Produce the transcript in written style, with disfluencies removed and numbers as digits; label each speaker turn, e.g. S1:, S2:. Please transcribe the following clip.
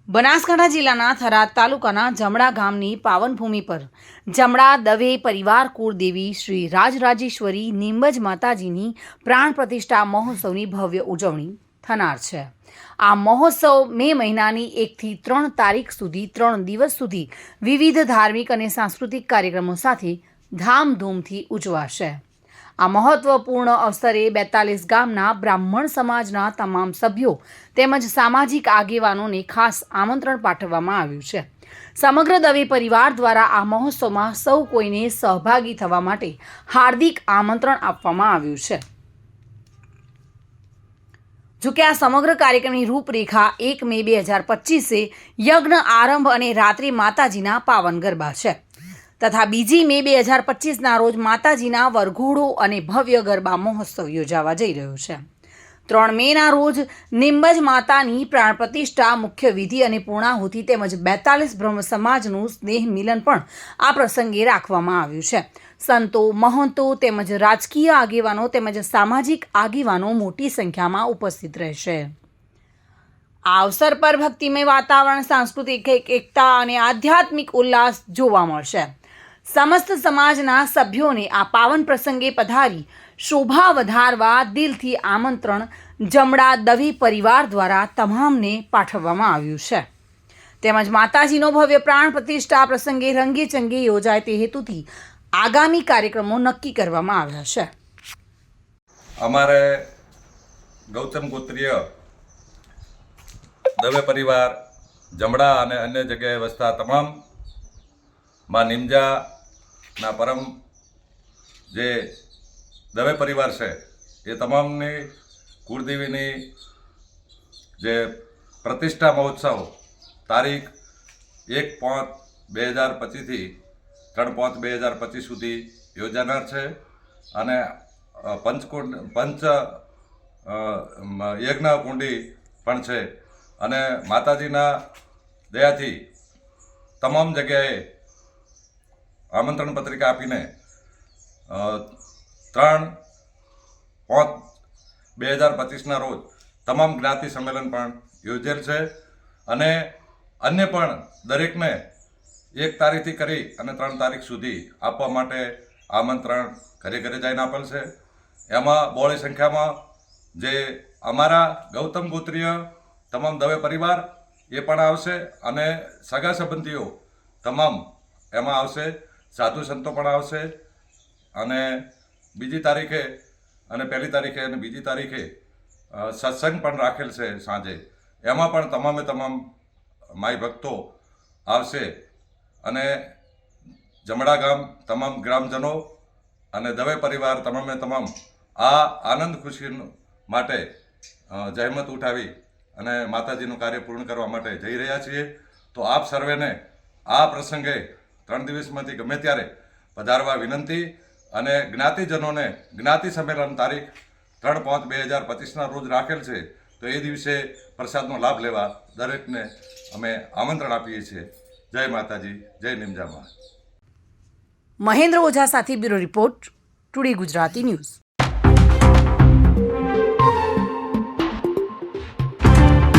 S1: બનાસકાંઠા જિલ્લાના થરાદ તાલુકાના જમણા ગામની પાવનભૂમિ પર જમણા દવે પરિવાર કુળદેવી શ્રી રાજરાજેશ્વરી નીંબજ માતાજીની પ્રાણ પ્રતિષ્ઠા મહોત્સવની ભવ્ય ઉજવણી થનાર છે। આ મહોત્સવ મે મહિનાની 1 થી 3 તારીખ સુધી 3 દિવસ સુધી વિવિધ ધાર્મિક અને સાંસ્કૃતિક કાર્યક્રમો સાથે ધામધૂમથી ઉજવાશે। આ મહત્વપૂર્ણ અવસરે 42 ગામના બ્રાહ્મણ સમાજના તમામ સભ્યો તેમજ સામાજિક આગેવાનોને ખાસ આમંત્રણ પાઠવવામાં આવ્યું છે। સમગ્ર દવે પરિવાર દ્વારા આ મહોત્સવમાં સૌ કોઈને સહભાગી થવા માટે હાર્દિક આમંત્રણ આપવામાં આવ્યું છે। જોકે આ સમગ્ર કાર્યક્રમની રૂપરેખા 1 મે 2025 યજ્ઞ આરંભ અને રાત્રે માતાજીના પાવન ગરબા છે તથા 2 મે 2025ના રોજ માતાજીના વરઘોડો અને ભવ્ય ગરબા મહોત્સવ યોજાવા જઈ રહ્યો છે। 3 મેના રોજ નીંબજ માતાની પ્રાણ પ્રતિષ્ઠા મુખ્ય વિધિ અને પૂર્ણાહુતિ તેમજ 42 બ્રહ્મ સમાજનું સ્નેહ મિલન પણ આ પ્રસંગે રાખવામાં આવ્યું છે। સંતો મહંતો તેમજ રાજકીય આગેવાનો તેમજ સામાજિક આગેવાનો મોટી સંખ્યામાં ઉપસ્થિત રહેશે। આ અવસર પર ભક્તિમય વાતાવરણ, સાંસ્કૃતિક એકતા અને આધ્યાત્મિક ઉલ્લાસ જોવા મળશે। સમસ્ત સમાજના સભ્યોને આ પાવન પ્રસંગે પધારી શોભા વધારવા દિલથી આમંત્રણ જમણા દવે પરિવાર દ્વારા તમામને પાઠવવામાં આવ્યું છે। તેમજ માતાજીનો ભવ્ય પ્રાણ પ્રતિષ્ઠા પ્રસંગે રંગેચંગે યોજાય તે હેતુથી આગામી કાર્યક્રમો નક્કી કરવામાં આવ્યા છે।
S2: અમારે ગૌતમ ગોત્રીય દવે પરિવાર જમણા અને અન્ય જગ્યાએ વસતા તમામ માં નિમજાના પરમ જે દવે પરિવાર છે એ તમામની કુળદેવીની જે પ્રતિષ્ઠા મહોત્સવ તારીખ 1/5/2025થી 3/5/2025 સુધી યોજાનાર છે અને પંચ યજ્ઞ કુંડી પણ છે અને માતાજીના દયાથી તમામ જગ્યાએ આમંત્રણ પત્રિકા આપીને 3/5/2025ના રોજ તમામ જ્ઞાતિ સંમેલન પણ યોજેલ છે અને અન્ય પણ દરેકને 1 તારીખથી કરી અને 3 તારીખ સુધી આપવા માટે આમંત્રણ ઘરે ઘરે જઈને આપેલ છે। એમાં બહોળી સંખ્યામાં જે અમારા ગૌતમ ગોત્રીય તમામ દવે પરિવાર એ પણ આવશે અને સગા સંબંધીઓ તમામ એમાં આવશે, સાધુ સંતો પણ આવશે અને 2 તારીખે અને 1 તારીખે અને 2 તારીખે સત્સંગ પણ રાખેલ છે સાંજે। એમાં પણ તમામે તમામ માઈ ભક્તો આવશે અને જમણા ગામ તમામ ગ્રામજનો અને દવે પરિવાર તમામે તમામ આ આનંદ ખુશી માટે જહેમત ઉઠાવી અને માતાજીનું કાર્ય પૂર્ણ કરવા માટે જઈ રહ્યા છીએ। તો આપ સર્વેને આ પ્રસંગે 3 દિવસમાંથી ગમે ત્યારે પધારવા વિનંતી અને જ્ઞાતિજનોને જ્ઞાતિ સંમેલન તારીખ 3/5/2025ના રોજ રાખેલ છે તો એ દિવસે પ્રસાદનો લાભ લેવા દરેકને અમે આમંત્રણ આપીએ છીએ। જય માતાજી, જય નિમજામાં।
S1: મહેન્દ્ર ઓઝા સાથે bureau report, today Gujarati news.